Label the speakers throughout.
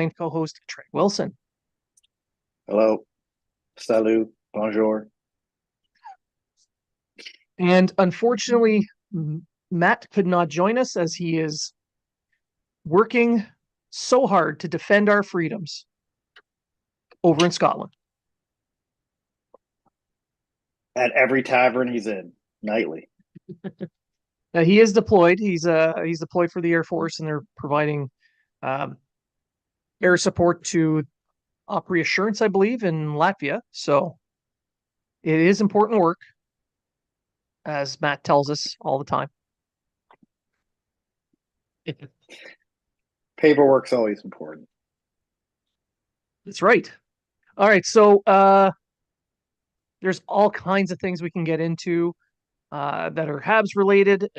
Speaker 1: co-host Treg Wilson.
Speaker 2: Hello, salut, bonjour.
Speaker 1: And unfortunately, Matt could not join us as he is working so hard to defend our freedoms over in Scotland.
Speaker 2: At every tavern he's in, nightly.
Speaker 1: He is deployed. He's deployed for the Air Force, and they're providing um, air support to Op Reassurance, I believe, in Latvia. So it is important work, as Matt tells us all the time.
Speaker 2: Paperwork's always important.
Speaker 1: That's right. All right, so there's all kinds of things we can get into that are Habs related.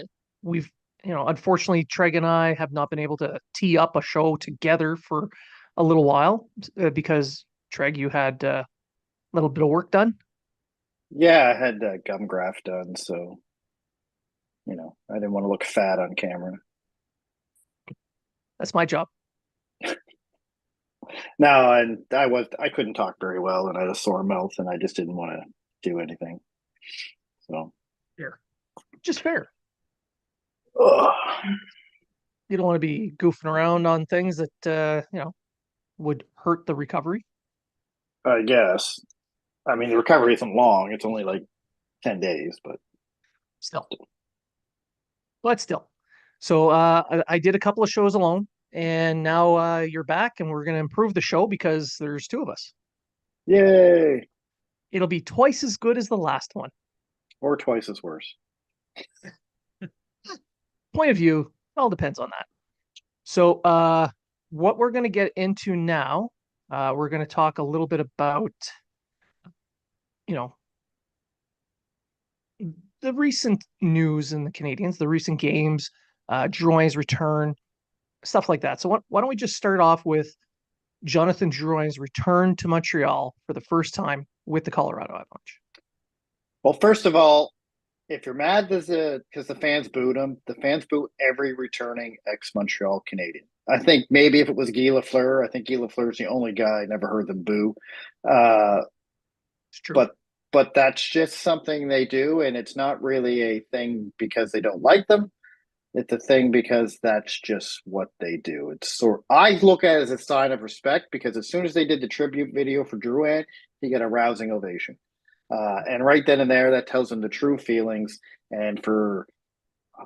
Speaker 1: We've, unfortunately, Treg and I have not been able to tee up a show together for a little while because Treg, you had a little bit of work done.
Speaker 2: Yeah, I had gum graft done, so I didn't want to look fat on camera.
Speaker 1: That's my job.
Speaker 2: No, and I couldn't talk very well, and I had a sore mouth, and I just didn't want to do anything. So
Speaker 1: Fair. Just fair.
Speaker 2: ugh.
Speaker 1: You don't want to be goofing around on things that would hurt the recovery.
Speaker 2: I guess. I mean, the recovery isn't long; it's only like 10 days, but
Speaker 1: Still, but still. So I did a couple of shows alone, and now you're back, and we're going to improve the show because there's two of us.
Speaker 2: yay!
Speaker 1: It'll be twice as good as the last one.
Speaker 2: Or twice as worse.
Speaker 1: Point of view, all depends on that. So, what we're going to get into now, we're going to talk a little bit about, you know, the recent news in the Canadiens, the recent games, Drouin's return, stuff like that. So, why don't we just start off with Jonathan Drouin's return to Montreal for the first time with the Colorado Avalanche?
Speaker 2: Well, first of all, if you're mad because the fans booed him, the fans boo every returning ex-Montreal Canadian. I think maybe if it was Guy Lafleur, I think Guy Lafleur's the only guy I never heard them boo. Uh,
Speaker 1: It's true.
Speaker 2: but that's just something they do, and it's not really a thing because they don't like them. It's a thing because that's just what they do. I look at it as a sign of respect because as soon as they did the tribute video for Drouin, he got a rousing ovation. And right then and there, that tells them the true feelings. And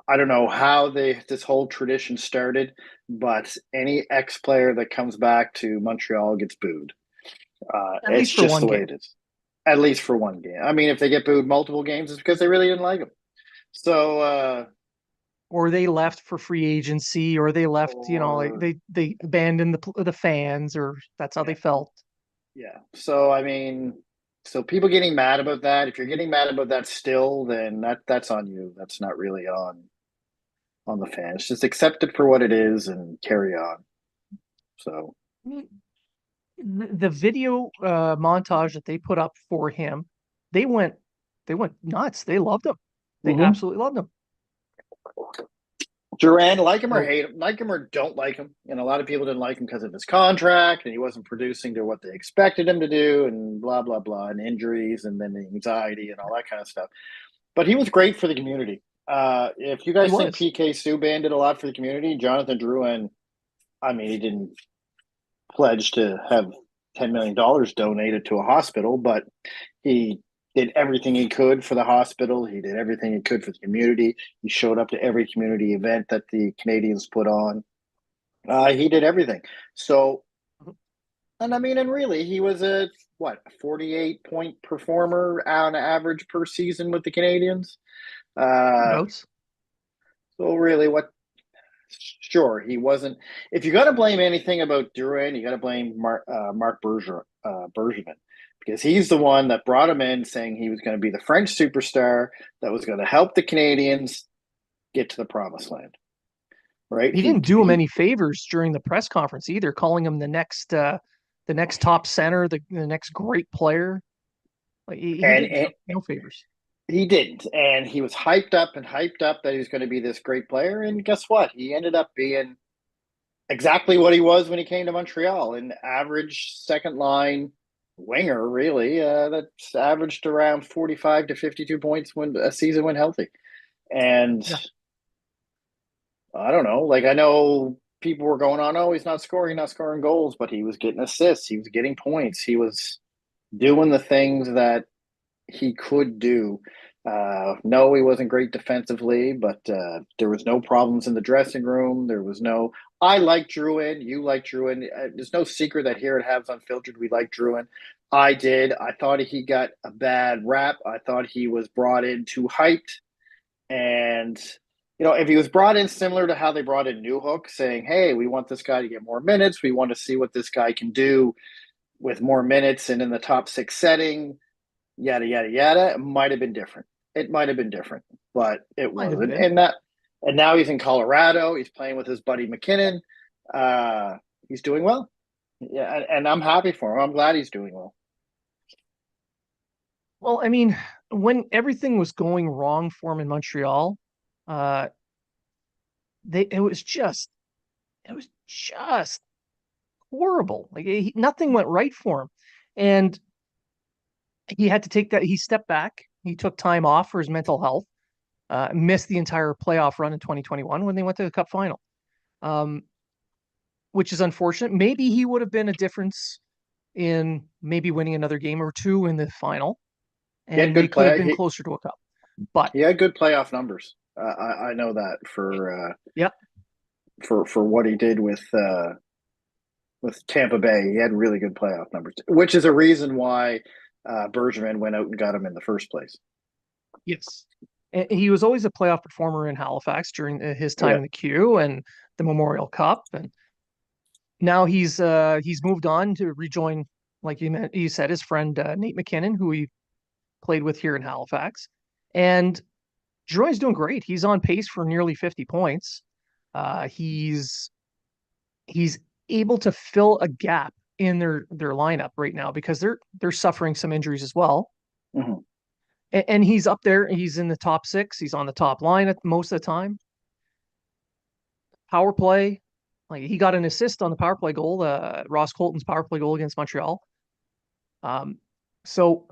Speaker 2: I don't know how this whole tradition started, but any ex player that comes back to Montreal gets booed.
Speaker 1: At
Speaker 2: It's
Speaker 1: least for
Speaker 2: just
Speaker 1: one
Speaker 2: the way
Speaker 1: game.
Speaker 2: it is. At least for one game. I mean, if they get booed multiple games, it's because they really didn't like them. So,
Speaker 1: Or they left for free agency, or they left, like
Speaker 2: or
Speaker 1: they abandoned the fans, or that's how they
Speaker 2: yeah,
Speaker 1: felt.
Speaker 2: yeah. So I mean, so people getting mad about that. If you're getting mad about that still, then that's on you. That's not really on the fans. Just accept it for what it is and carry on. So
Speaker 1: The video montage that they put up for him, they went they went nuts. They loved him. They
Speaker 2: mm-hmm.
Speaker 1: absolutely loved him.
Speaker 2: Duran, like him or
Speaker 1: So
Speaker 2: hate him, like him or don't like him. And a lot of people didn't like him because of his contract and he wasn't producing to what they expected him to do and blah, blah, blah, and injuries and then the anxiety and all that kind of stuff. But he was great for the community. If you
Speaker 1: he
Speaker 2: guys think
Speaker 1: was.
Speaker 2: PK Subban did a lot for the community, Jonathan Drouin, I mean, he didn't pledge to have $10 million donated to a hospital, but he did everything he could for the hospital. He did everything he could for the community. He showed up to every community event that the Canadiens put on. He did everything. So, and I mean, and really, he was a 48-point performer on average per season with the Canadiens. Uh,
Speaker 1: Boats.
Speaker 2: so really, what? Sure, he wasn't. If you got to blame anything about Drouin, you got to blame Mark Bergevin because he's the one that brought him in, saying he was going to be the French superstar that was going to help the Canadiens get to the promised land. Right?
Speaker 1: He didn't do him any favors during the press conference either, calling him the next top center, the next great player. Like he
Speaker 2: and,
Speaker 1: did
Speaker 2: and
Speaker 1: no favors.
Speaker 2: he didn't, and he was hyped up that he was going to be this great player, and guess what? He ended up being exactly what he was when he came to Montreal, an average second line winger, really. That's averaged around 45 to 52 points when a season when healthy. And
Speaker 1: Yeah,
Speaker 2: I don't know, like I know people were going on, oh, he's not scoring goals, but he was getting assists, he was getting points, he was doing the things that he could do. No, he wasn't great defensively, but there was no problems in the dressing room. There was no. I like Drouin. You like Drouin. There's no secret that here at Habs Unfiltered we like Drouin. I did. I thought he got a bad rap. I thought he was brought in too hyped, and if he was brought in similar to how they brought in Newhook, saying, "Hey, we want this guy to get more minutes. We want to see what this guy can do with more minutes and in the top six setting." Yada yada yada. It might have been different. It might have been different, but it
Speaker 1: might have
Speaker 2: wasn't.
Speaker 1: been.
Speaker 2: And now he's in Colorado. He's playing with his buddy McKinnon. He's doing well. Yeah, and I'm happy for him. I'm glad he's doing well.
Speaker 1: Well, I mean, when everything was going wrong for him in Montreal, uh, they it was just horrible. Like nothing went right for him, and he had to take that. He stepped back. He took time off for his mental health. Missed the entire playoff run in 2021 when they went to the Cup final, um, which is unfortunate. Maybe he would have been a difference in maybe winning another game or two in the final,
Speaker 2: He had
Speaker 1: and they
Speaker 2: good
Speaker 1: could have
Speaker 2: play.
Speaker 1: been closer to a cup. But
Speaker 2: He had good playoff numbers. I know that for
Speaker 1: yeah,
Speaker 2: for what he did with Tampa Bay. He had really good playoff numbers, which is a reason why Bergevin went out and got him in the first place.
Speaker 1: yes. And he was always a playoff performer in Halifax during his time
Speaker 2: Yeah,
Speaker 1: in the Q and the Memorial Cup, and now he's moved on to rejoin, like you said, his friend Nate McKinnon, who he played with here in Halifax, and Drouin's doing great. He's on pace for nearly 50 points. He's able to fill a gap in their lineup right now because they're suffering some injuries as well.
Speaker 2: mm-hmm.
Speaker 1: And he's up there. He's in the top six. He's on the top line at most of the time. Power play, like he got an assist on the power play goal, Ross Colton's power play goal against Montreal. Um, so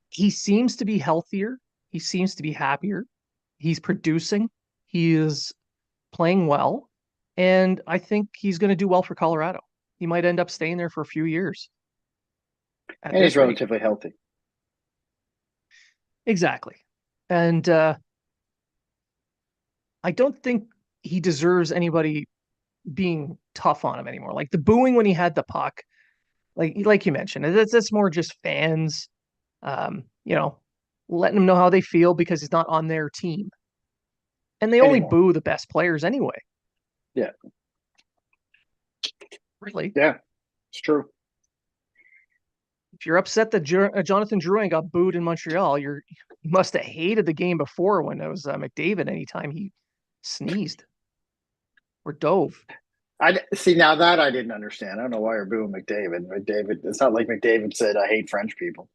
Speaker 1: he seems to be healthier. He seems to be happier. He's producing. He is playing well, and I think he's going to do well for Colorado. He might end up staying there for a few years at
Speaker 2: And he's
Speaker 1: this rate.
Speaker 2: relatively healthy.
Speaker 1: Exactly. And I don't think he deserves anybody being tough on him anymore. Like the booing when he had the puck, like you mentioned, that's more just fans, you know, letting him know how they feel because he's not on their team. And they only
Speaker 2: Anymore.
Speaker 1: boo the best players anyway.
Speaker 2: Yeah.
Speaker 1: Really.
Speaker 2: Yeah, it's true.
Speaker 1: If you're upset that Jonathan Drouin got booed in Montreal, you must have hated the game before when it was McDavid anytime he sneezed or dove.
Speaker 2: I see now that I didn't understand. I don't know why you're booing McDavid. McDavid. It's not like McDavid said, "I hate French people."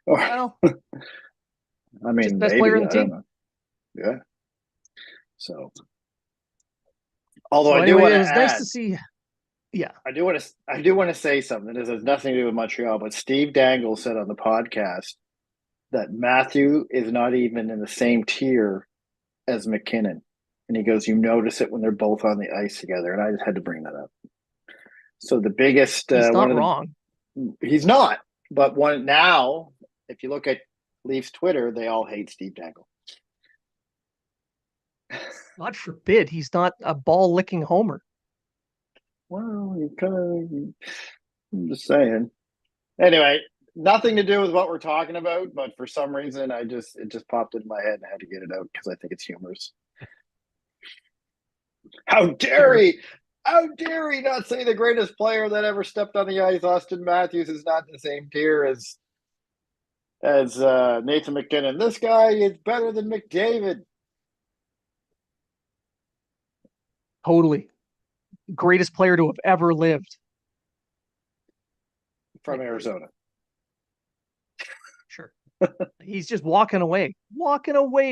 Speaker 2: Or,
Speaker 1: Well,
Speaker 2: I
Speaker 1: just
Speaker 2: mean,
Speaker 1: best player
Speaker 2: maybe
Speaker 1: on the
Speaker 2: I don't
Speaker 1: team.
Speaker 2: know. Yeah. So, although
Speaker 1: So
Speaker 2: I do
Speaker 1: anyway,
Speaker 2: want
Speaker 1: it
Speaker 2: to
Speaker 1: was nice
Speaker 2: add,
Speaker 1: to see. Yeah,
Speaker 2: I do want to say something. This has nothing to do with Montreal, but Steve Dangle said on the podcast that Matthew is not even in the same tier as McKinnon, and he goes, "You notice it when they're both on the ice together," and I just had to bring that up. So the biggest
Speaker 1: he's
Speaker 2: one
Speaker 1: not
Speaker 2: of the
Speaker 1: wrong.
Speaker 2: he's not, but one now, if you look at Leafs Twitter, they all hate Steve Dangle.
Speaker 1: God forbid he's not a ball licking homer.
Speaker 2: Well, you kind of, I'm just saying. Anyway, nothing to do with what we're talking about, but for some reason, it just popped into my head and I had to get it out because I think it's humorous. How dare
Speaker 1: Fair.
Speaker 2: he? How dare he not say the greatest player that ever stepped on the ice, Austin Matthews, is not in the same tier as Nathan McKinnon. This guy is better than McDavid.
Speaker 1: Totally. Greatest player to have ever lived.
Speaker 2: From Arizona.
Speaker 1: Sure. He's just walking away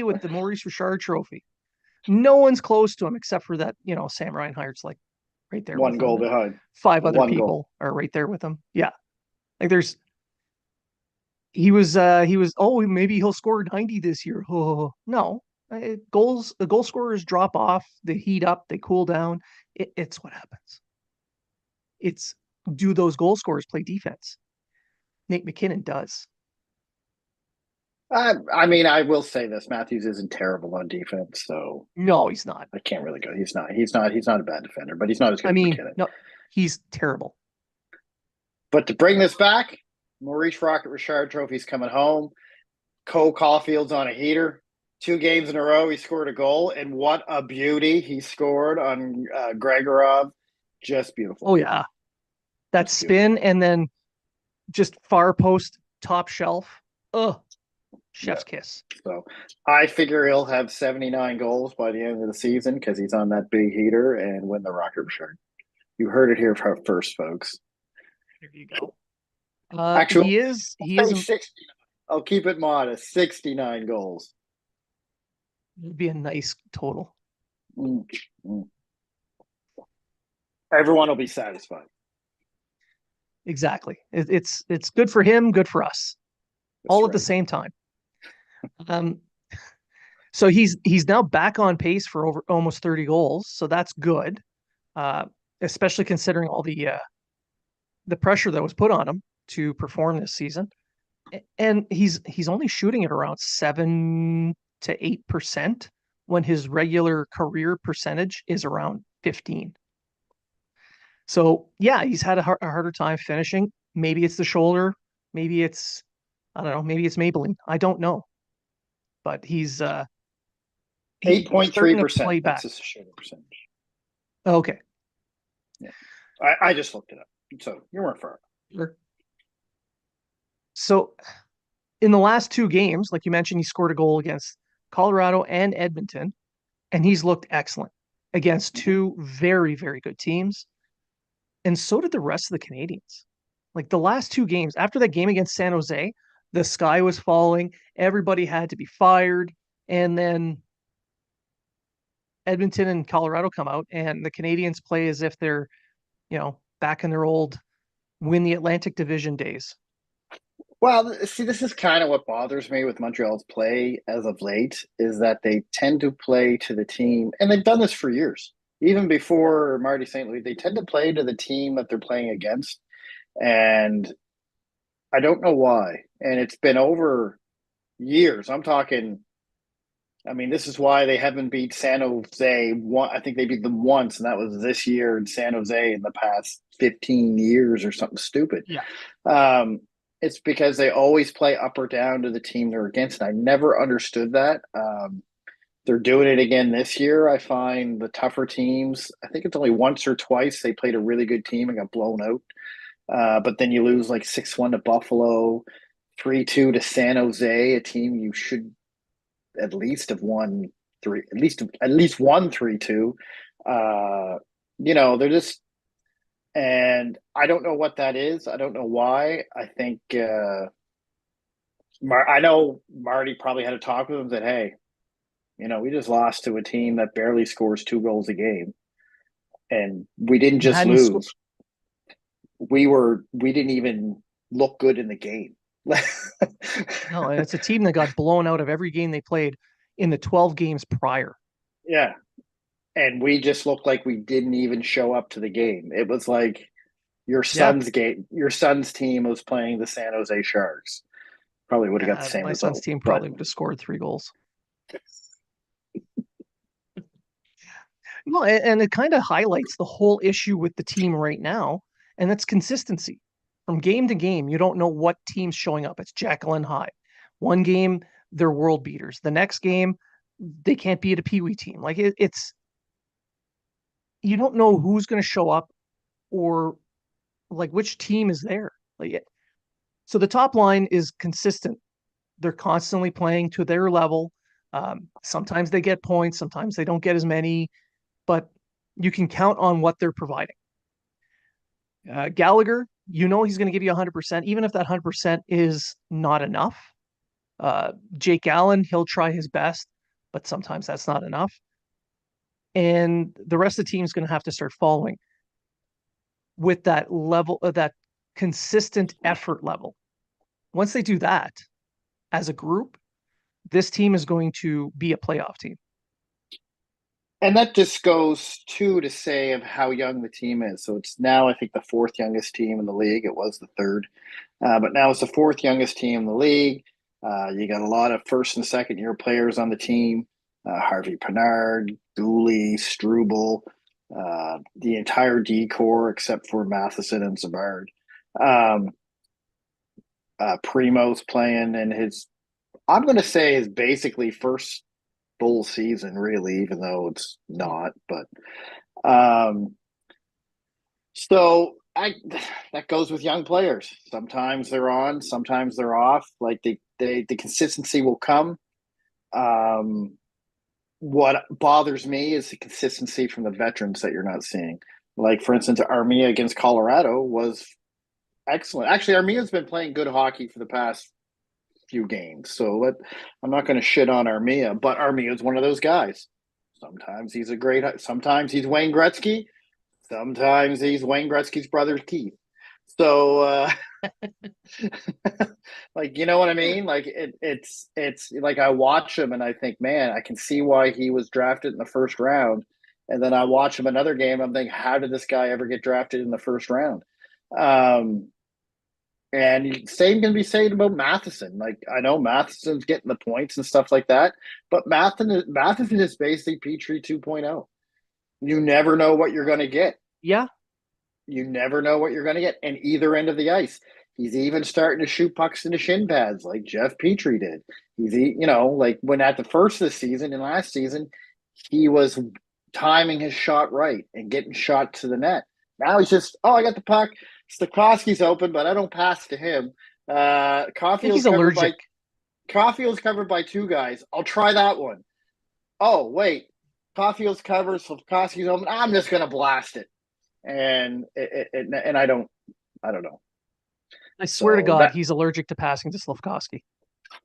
Speaker 1: with the Maurice Richard trophy. No one's close to him except for that, Sam Reinhart's like right there
Speaker 2: One
Speaker 1: with him,
Speaker 2: goal
Speaker 1: and
Speaker 2: behind.
Speaker 1: five other
Speaker 2: One goal.
Speaker 1: people are right there with him. Yeah. Like he was oh, maybe he'll score 90 this year. Oh, no. The goal scorers drop off, they heat up, they cool down. It's what happens. It's Do those goal scorers play defense? Nate McKinnon does.
Speaker 2: I mean, I will say this: Matthews isn't terrible on defense, so
Speaker 1: No, he's not.
Speaker 2: I can't really go. He's not. He's not. He's not a bad defender, but he's not as good
Speaker 1: I
Speaker 2: as
Speaker 1: mean,
Speaker 2: McKinnon.
Speaker 1: no, he's terrible.
Speaker 2: But to bring this back, Maurice Rocket Richard Trophy's coming home. Cole Caulfield's on a heater. 2 games in a row, he scored a goal, and what a beauty he scored on Gregorov. Just beautiful.
Speaker 1: Oh yeah, that
Speaker 2: Just beautiful.
Speaker 1: spin and then just far post top shelf. Oh,
Speaker 2: Yeah.
Speaker 1: chef's kiss.
Speaker 2: So I figure he'll have 79 goals by the end of the season because he's on that big heater and win the Rocket Richard. You heard it here first, folks.
Speaker 1: There you go.
Speaker 2: Actually,
Speaker 1: He is
Speaker 2: 60. I'll keep it modest. 69 goals.
Speaker 1: It'd be a nice total.
Speaker 2: Mm. Everyone will be satisfied.
Speaker 1: Exactly. It's good for him, good for us,
Speaker 2: That's
Speaker 1: all
Speaker 2: right.
Speaker 1: at the same time. So he's now back on pace for over almost 30 goals, so that's good. Uh, Especially considering all the pressure that was put on him to perform this season. And he's only shooting at around 7 to 8% when his regular career percentage is around 15. So yeah, he's had a harder time finishing. Maybe it's the shoulder. Maybe it's I don't know. Maybe it's Maybelline. I don't know. But he's starting to
Speaker 2: 8.3%.
Speaker 1: play
Speaker 2: That's
Speaker 1: back.
Speaker 2: just a shooting percentage.
Speaker 1: Okay.
Speaker 2: Yeah. I just looked it up. So you weren't far.
Speaker 1: Sure. So in the last 2 games, like you mentioned, he scored a goal against Colorado and Edmonton, and he's looked excellent against two very, very good teams. And so did the rest of the Canadians. Like the last 2 games, after that game against San Jose, the sky was falling. Everybody had to be fired. And then Edmonton and Colorado come out, and the Canadians play as if they're, back in their old win the Atlantic Division days.
Speaker 2: Well, see, this is kind of what bothers me with Montreal's play as of late is that they tend to play to the team, and they've done this for years. Even before Marty St. Louis, they tend to play to the team that they're playing against. And I don't know why. And it's been over years. I'm talking, I mean, this is why they haven't beat San Jose. I think they beat them once, and that was this year in San Jose in the past 15 years or something stupid.
Speaker 1: Yeah.
Speaker 2: It's because they always play up or down to the team they're against. And I never understood that. They're doing it again this year. I find the tougher teams, I think it's only once or twice they played a really good team and got blown out. But then you lose like 6-1 to Buffalo, 3-2 to San Jose, a team you should at least have won at least won 3-2. They're just, and I don't know what that is. I don't know why. I think I know Marty probably had a talk with him that, hey, we just lost to a team that barely scores 2 goals a game. And we didn't just lose. We didn't even look good in the game.
Speaker 1: No, and it's a team that got blown out of every game they played in the 12 games prior.
Speaker 2: Yeah. And we just looked like we didn't even show up to the game. It was like your son's game. Your son's team was playing the San Jose Sharks. Probably would have got the same
Speaker 1: my
Speaker 2: result.
Speaker 1: son's team probably would have scored 3 goals. Well, and it kind of highlights the whole issue with the team right now, and that's consistency. From game to game, you don't know what team's showing up. It's Jekyll and Hyde. One game, they're world beaters. The next game, they can't beat a peewee team. Like it's you don't know who's going to show up or like which team is there. So the top line is consistent. They're constantly playing to their level. Sometimes they get points, sometimes they don't get as many, but you can count on what they're providing. Gallagher, he's going to give you 100%, even if that 100% is not enough. Jake Allen, he'll try his best, but sometimes that's not enough. and the rest of the team is going to have to start following with that level of that consistent effort level. Once they do that as a group, this team is going to be a playoff team.
Speaker 2: And that just goes to say of how young the team is. So it's now, I think, the fourth youngest team in the league. It was the third, but now it's the fourth youngest team in the league. You got a lot of first and second year players on the team. Harvey Pinard, Dooley, Struble, the entire D core except for Matheson and Savard. Primo's playing in his, I'm going to say, his basically first full season, really, even though it's not. But so that goes with young players. Sometimes they're on, sometimes they're off. Like the consistency will come. What bothers me is the consistency from the veterans that you're not seeing. Like, for instance, Armia against Colorado was excellent. Actually, Armia's been playing good hockey for the past few games. So I'm not going to shit on Armia, but Armia is one of those guys. Sometimes he's sometimes he's Wayne Gretzky. Sometimes he's Wayne Gretzky's brother, Keith. So, like, you know what I mean? Like it's like I watch him and I think, man, I can see why he was drafted in the first round. And then I watch him another game. I'm thinking, how did this guy ever get drafted in the first round? And same can be said about Matheson. Like, I know Matheson's getting the points and stuff like that, but Matheson is basically Petrie 2.0. You never know what you're going to get.
Speaker 1: Yeah.
Speaker 2: You never know what you're going to get. And either end of the ice. He's even starting to shoot pucks into shin pads like Jeff Petrie did. He's, like when at the first of the season and last season, he was timing his shot right and getting shot to the net. Now he's just, I got the puck. Slafkovsky's open, but I don't pass to him. Caulfield's
Speaker 1: allergic.
Speaker 2: Caulfield's covered by two guys. I'll try that one. Oh, wait. Caulfield's covered, Slafkovsky's open. I'm just going to blast it. And I don't know.
Speaker 1: I swear to God, he's allergic to passing to Slafkovsky.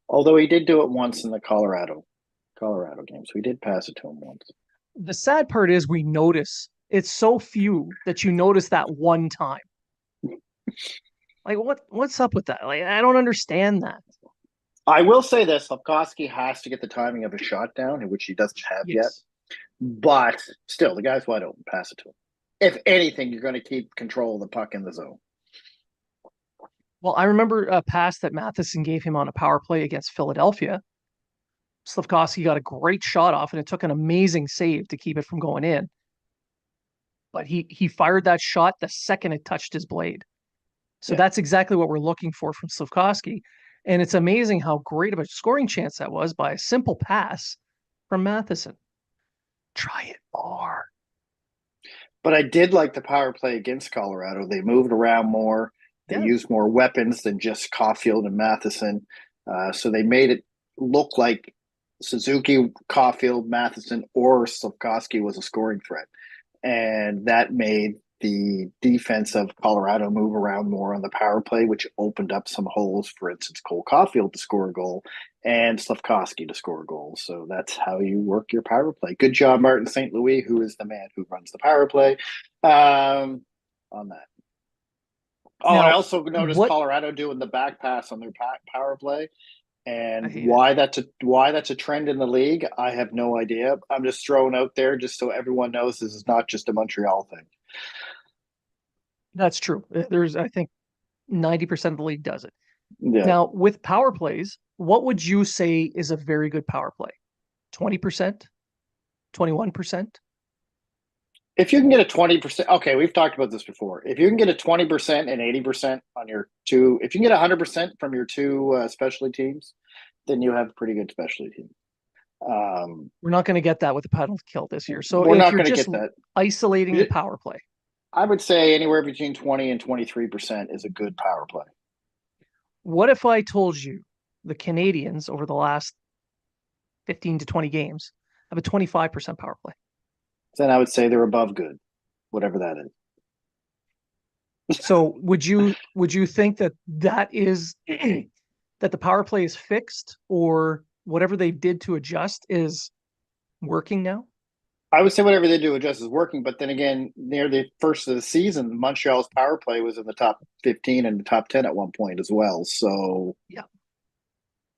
Speaker 2: Although he did do it once in the Colorado game, so he did pass it to him once.
Speaker 1: The sad part is we notice it's so few that you notice that one time. Like what's up with that? Like I don't understand that.
Speaker 2: I will say this: Slafkovsky has to get the timing of a shot down, which he doesn't have yet. But still, the guy's wide open. Pass it to him. If anything, you're going to keep control of the puck in the zone.
Speaker 1: Well, I remember a pass that Matheson gave him on a power play against Philadelphia. Slafkovsky got a great shot off, and it took an amazing save to keep it from going in. But he fired that shot the second it touched his blade. So that's exactly what we're looking for from Slafkovsky. And it's amazing how great of a scoring chance that was by a simple pass from Matheson. Try it more.
Speaker 2: But I did like the power play against Colorado. They moved around more. They used more weapons than just Caulfield and Matheson. So they made it look like Suzuki, Caulfield, Matheson, or Slafkovsky was a scoring threat. And that made the defense of Colorado move around more on the power play, which opened up some holes, for instance, Cole Caulfield to score a goal and Slafkovsky to score a goal. So that's how you work your power play. Good job, Martin St. Louis, who is the man who runs the power play on that. Oh, now, I also noticed Colorado doing the back pass on their power play. And why that's a trend in the league, I have no idea. I'm just throwing out there just so everyone knows this is not just a Montreal thing.
Speaker 1: That's true. There's, I think, 90% of the league does it.
Speaker 2: Yeah.
Speaker 1: Now, with power plays, what would you say is a very good power play? 20%? 21%?
Speaker 2: If you can get a 20%, okay, we've talked about this before. If you can get a 20% and 80% on your two, if you can get 100% from your two specialty teams, then you have a pretty good specialty team.
Speaker 1: We're not going to get that with the penalty kill this year. So
Speaker 2: we're not going to get that.
Speaker 1: Isolating the power play,
Speaker 2: I would say anywhere between 20 and 23% is a good power play.
Speaker 1: What if I told you the Canadiens over the last 15 to 20 games have a 25% power play?
Speaker 2: Then I would say they're above good, whatever that
Speaker 1: is. So would you think that is that the power play is fixed, or whatever they did to adjust is working now?
Speaker 2: I would say whatever they do adjust is working, but then again, near the first of the season, Montreal's power play was in the top 15 and the top 10 at one point as well. So
Speaker 1: Yeah,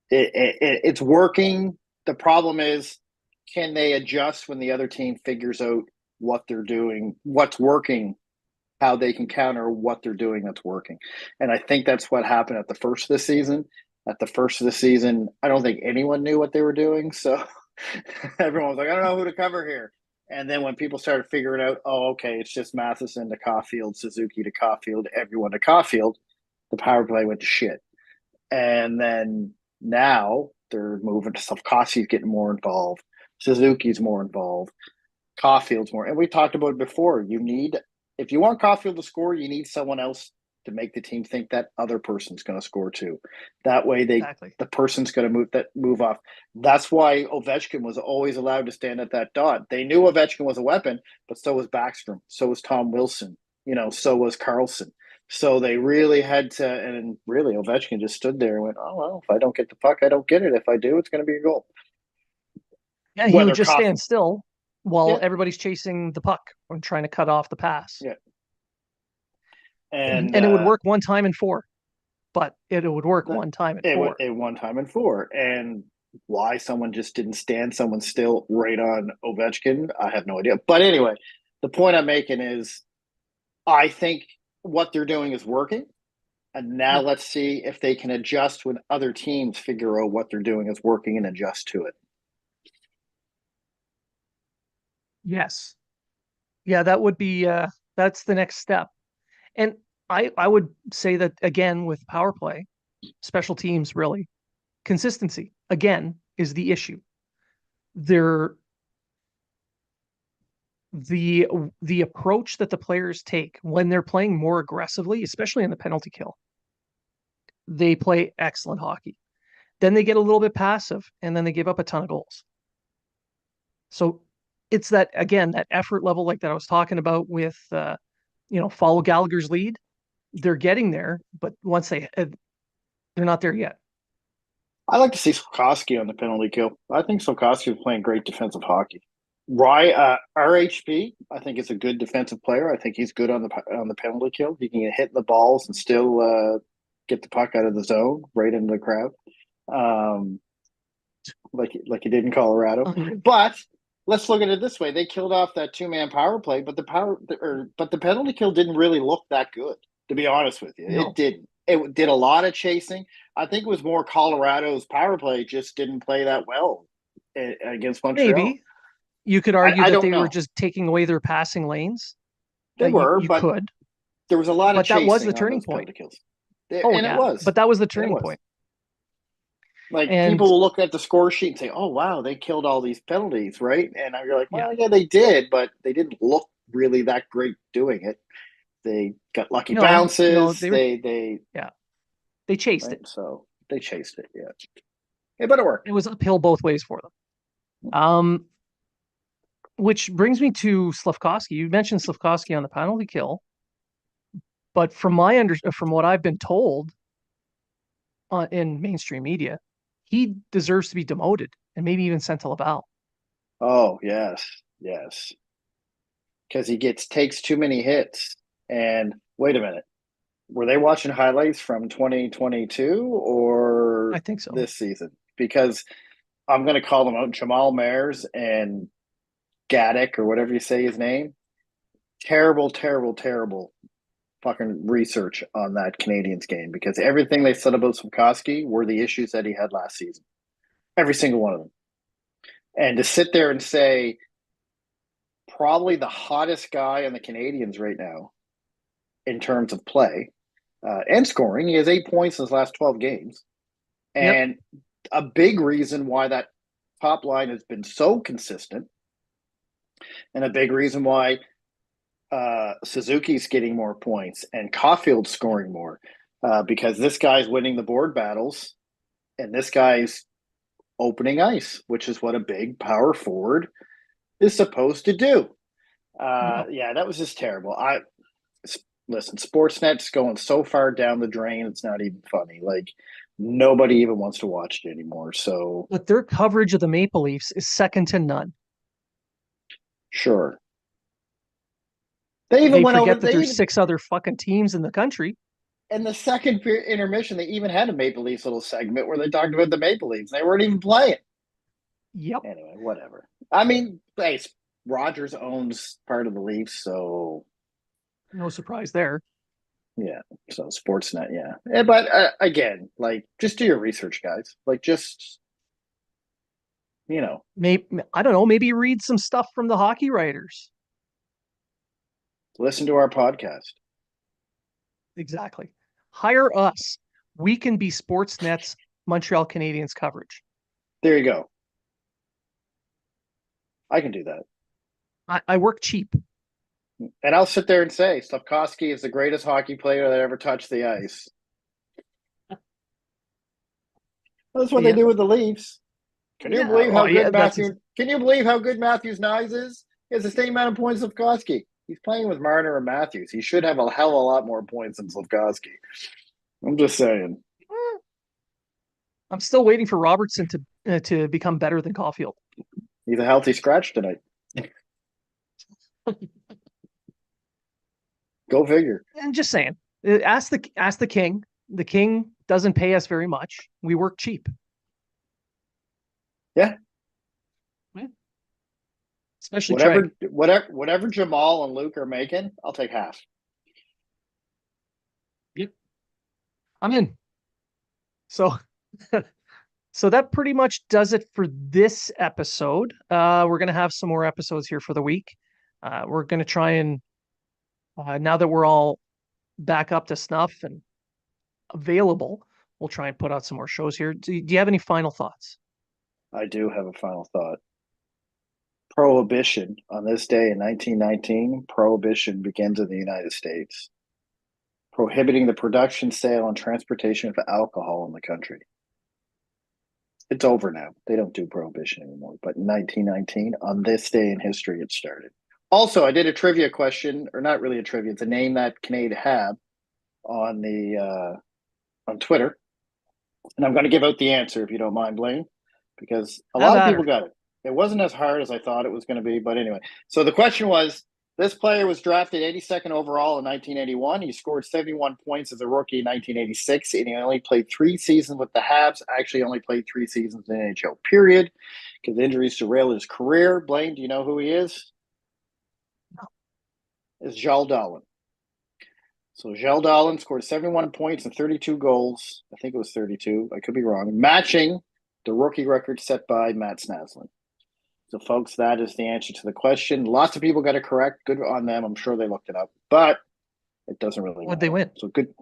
Speaker 2: it's working. The problem is, can they adjust when the other team figures out what they're doing, what's working, how they can counter what they're doing that's working? And I think that's what happened at the first of the season. At the first of the season, I don't think anyone knew what they were doing. So everyone was like, I don't know who to cover here. And then when people started figuring out, oh, okay, it's just Matheson to Caulfield, Suzuki to Caulfield, everyone to Caulfield, the power play went to shit. And then now they're moving to Slafkovsky's getting more involved. Suzuki's more involved. Caulfield's more. And we talked about it before. If you want Caulfield to score, you need someone else to make the team think that other person's going to score too. That way,
Speaker 1: exactly.
Speaker 2: the person's going to move off. That's why Ovechkin was always allowed to stand at that dot. They knew Ovechkin was a weapon, but so was Backstrom, so was Tom Wilson, so was Carlson. So they really had to, and really Ovechkin just stood there and went, "Oh well, if I don't get the puck, I don't get it. If I do, it's going to be a goal."
Speaker 1: Yeah, he would
Speaker 2: Whether
Speaker 1: just
Speaker 2: Coffee,
Speaker 1: stand still while
Speaker 2: yeah,
Speaker 1: everybody's chasing the puck or trying to cut off the pass.
Speaker 2: yeah,
Speaker 1: And
Speaker 2: and
Speaker 1: it would work one time in four, but it would work
Speaker 2: that
Speaker 1: one time in
Speaker 2: it
Speaker 1: four.
Speaker 2: it one time in four, and why someone just didn't stand someone still right on Ovechkin, I have no idea. But anyway, the point I'm making is, I think what they're doing is working. And now
Speaker 1: Yep.
Speaker 2: let's see if they can adjust when other teams figure out what they're doing is working and adjust to it.
Speaker 1: Yes. Yeah, that would be that's the next step. And I would say that again with power play, special teams really, consistency again is the issue. They're the the approach that the players take when they're playing more aggressively, especially in the penalty kill, they play excellent hockey. Then they get a little bit passive and then they give up a ton of goals. So it's that again, that effort level like that I was talking about with follow Gallagher's lead. They're getting there, but once they're not there yet.
Speaker 2: I like to see Slafkovsky on the penalty kill. I think Slafkovsky is playing great defensive hockey. RHP, I think is a good defensive player. I think he's good on the penalty kill. He can hit the balls and still get the puck out of the zone right into the crowd, um, like he did in Colorado. But let's look at it this way: they killed off that 2-man power play, but the penalty kill didn't really look that good. To be honest with you, it
Speaker 1: No,
Speaker 2: didn't. It did a lot of chasing. I think it was more Colorado's power play just didn't play that well against Montreal.
Speaker 1: maybe you could
Speaker 2: I,
Speaker 1: argue
Speaker 2: I
Speaker 1: that
Speaker 2: don't
Speaker 1: they were
Speaker 2: know.
Speaker 1: just taking away their passing lanes.
Speaker 2: They were,
Speaker 1: You
Speaker 2: but
Speaker 1: could,
Speaker 2: there was a lot of
Speaker 1: but that was the
Speaker 2: chasing on
Speaker 1: turning
Speaker 2: those
Speaker 1: point.
Speaker 2: penalty kills.
Speaker 1: Oh
Speaker 2: And it
Speaker 1: yeah,
Speaker 2: was.
Speaker 1: but that was the
Speaker 2: And it
Speaker 1: turning
Speaker 2: was.
Speaker 1: point.
Speaker 2: Like people
Speaker 1: And
Speaker 2: will look at the score sheet and say, "Oh wow, they killed all these penalties, right?" And you're like,
Speaker 1: yeah,
Speaker 2: "Well, yeah, they did, but they didn't look really that great doing it. They got lucky
Speaker 1: no,
Speaker 2: bounces.
Speaker 1: they were
Speaker 2: They
Speaker 1: yeah, they chased
Speaker 2: right,
Speaker 1: it.
Speaker 2: so they chased it. Yeah, but it worked.
Speaker 1: It was uphill both ways for them. Which brings me to Slafkovsky. You mentioned Slafkovsky on the penalty kill, but from what I've been told in mainstream media, he deserves to be demoted and maybe even sent to Laval.
Speaker 2: Oh yes, yes, because he gets takes too many hits. And wait a minute, were they watching highlights from 2022 or
Speaker 1: I think so.
Speaker 2: this season? Because I'm going to call them out, Jamal Mayers and Gaddick or whatever you say his name. Terrible, terrible, terrible fucking research on that Canadiens game, because everything they said about Slafkovsky were the issues that he had last season. Every single one of them. And to sit there and say probably the hottest guy on the Canadiens right now in terms of play and scoring, he has 8 points in his last 12 games.
Speaker 1: Yep.
Speaker 2: And a big reason why that top line has been so consistent, and a big reason why Suzuki's getting more points and Caulfield's scoring more, because this guy's winning the board battles and this guy's opening ice, which is what a big power forward is supposed to do.
Speaker 1: Yep.
Speaker 2: Yeah, that was just terrible. Listen, Sportsnet's going so far down the drain, it's not even funny. Like nobody even wants to watch it anymore. So
Speaker 1: But their coverage of the Maple Leafs is second to none.
Speaker 2: Sure. They even
Speaker 1: They
Speaker 2: went over.
Speaker 1: forget that
Speaker 2: They
Speaker 1: there's
Speaker 2: even
Speaker 1: 6 other fucking teams in the country.
Speaker 2: in the second period intermission, they even had a Maple Leafs little segment where they talked about the Maple Leafs. They weren't even playing.
Speaker 1: Yep.
Speaker 2: Anyway, whatever. I mean, hey, Rogers owns part of the Leafs, so
Speaker 1: No surprise there.
Speaker 2: yeah. So Sportsnet, yeah. But again, like, just do your research, guys. Like, just
Speaker 1: Maybe, I don't know, maybe read some stuff from the hockey writers.
Speaker 2: listen to our podcast.
Speaker 1: Exactly. Hire us. We can be Sportsnet's Montreal Canadiens coverage.
Speaker 2: There you go. I can do that.
Speaker 1: I work cheap.
Speaker 2: And I'll sit there and say Slafkovsky is the greatest hockey player that ever touched the ice. That's what they
Speaker 1: Yeah.
Speaker 2: do with the Leafs. Can you
Speaker 1: Yeah.
Speaker 2: believe
Speaker 1: Oh,
Speaker 2: how
Speaker 1: yeah.
Speaker 2: good Matthew? Can you believe how good Matthews Knies is? He has the same amount of points as Slafkovsky. He's playing with Marner and Matthews. He should have a hell of a lot more points than Slafkovsky. I'm just saying.
Speaker 1: I'm still waiting for Robertson to become better than Caulfield.
Speaker 2: He's a healthy scratch tonight. Go figure.
Speaker 1: And just saying, ask the king. The king doesn't pay us very much. We work cheap.
Speaker 2: Yeah.
Speaker 1: Especially Trege.
Speaker 2: Whatever Jamal and Luke are making, I'll take half.
Speaker 1: Yep. I'm in. So so that pretty much does it for this episode. We're gonna have some more episodes here for the week. We're gonna try and now that we're all back up to snuff and available, we'll try and put out some more shows here. Do you have any final thoughts?
Speaker 2: I do have a final thought. Prohibition on this day in 1919, prohibition begins in the United States, prohibiting the production, sale, and transportation of alcohol in the country. It's over now. They don't do prohibition anymore. But in 1919, on this day in history, it started. Also, I did a trivia question, or not really a trivia. It's a name that Canadian had on the on Twitter, and I'm going to give out the answer if you don't mind, Blaine, because a
Speaker 1: Have
Speaker 2: lot of
Speaker 1: at
Speaker 2: people
Speaker 1: her.
Speaker 2: got it. It wasn't as hard as I thought it was going to be, but anyway. So the question was: this player was drafted 82nd overall in 1981. He scored 71 points as a rookie in 1986, and he only played 3 seasons with the Habs. Actually, only played 3 seasons in the NHL. Period, because injuries derailed his career. Blaine, do you know who he is?
Speaker 1: No.
Speaker 2: It's Jal Dolan. So Jal Dolan scored 71 points and 32 goals. I think it was 32. I could be wrong. Matching the rookie record set by Matt Snaslin. So, folks, that is the answer to the question. Lots of people got it correct. Good on them. I'm sure they looked it up, but it doesn't really
Speaker 1: What'd
Speaker 2: matter.
Speaker 1: they win?
Speaker 2: So good.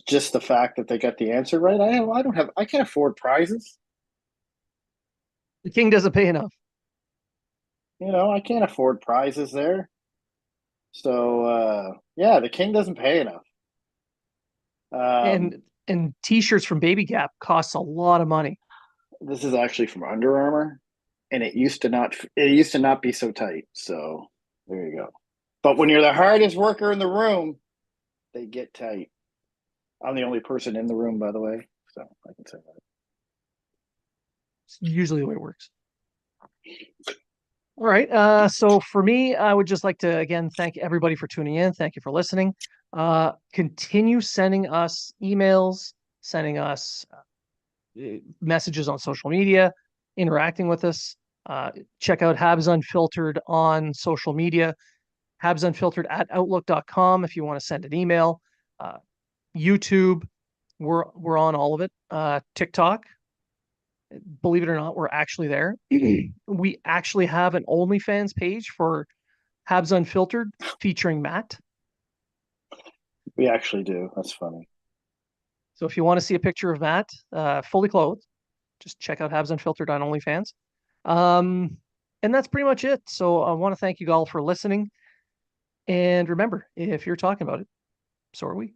Speaker 2: Just the fact that they got the answer right. I can't afford prizes.
Speaker 1: The king doesn't pay enough.
Speaker 2: I can't afford prizes there. So, yeah, the king doesn't pay enough.
Speaker 1: And t-shirts from Baby Gap costs a lot of money.
Speaker 2: This is actually from Under Armour, and it used to not be so tight. So there you go. But when you're the hardest worker in the room, they get tight. I'm the only person in the room, by the way, so I can say that.
Speaker 1: It's usually the way it works. All right. So for me, I would just like to again thank everybody for tuning in. Thank you for listening. Continue sending us emails, sending us messages on social media, interacting with us. Check out Habs Unfiltered on social media, habsunfiltered at outlook.com if you want to send an email. YouTube, we're on all of it. TikTok, believe it or not, we're actually there. We actually have an OnlyFans page for Habs Unfiltered featuring Matt.
Speaker 2: We actually do. That's funny.
Speaker 1: So if you want to see a picture of Matt fully clothed, just check out Habs Unfiltered on OnlyFans. And that's pretty much it. So I want to thank you all for listening. And remember, if you're talking about it, so are we.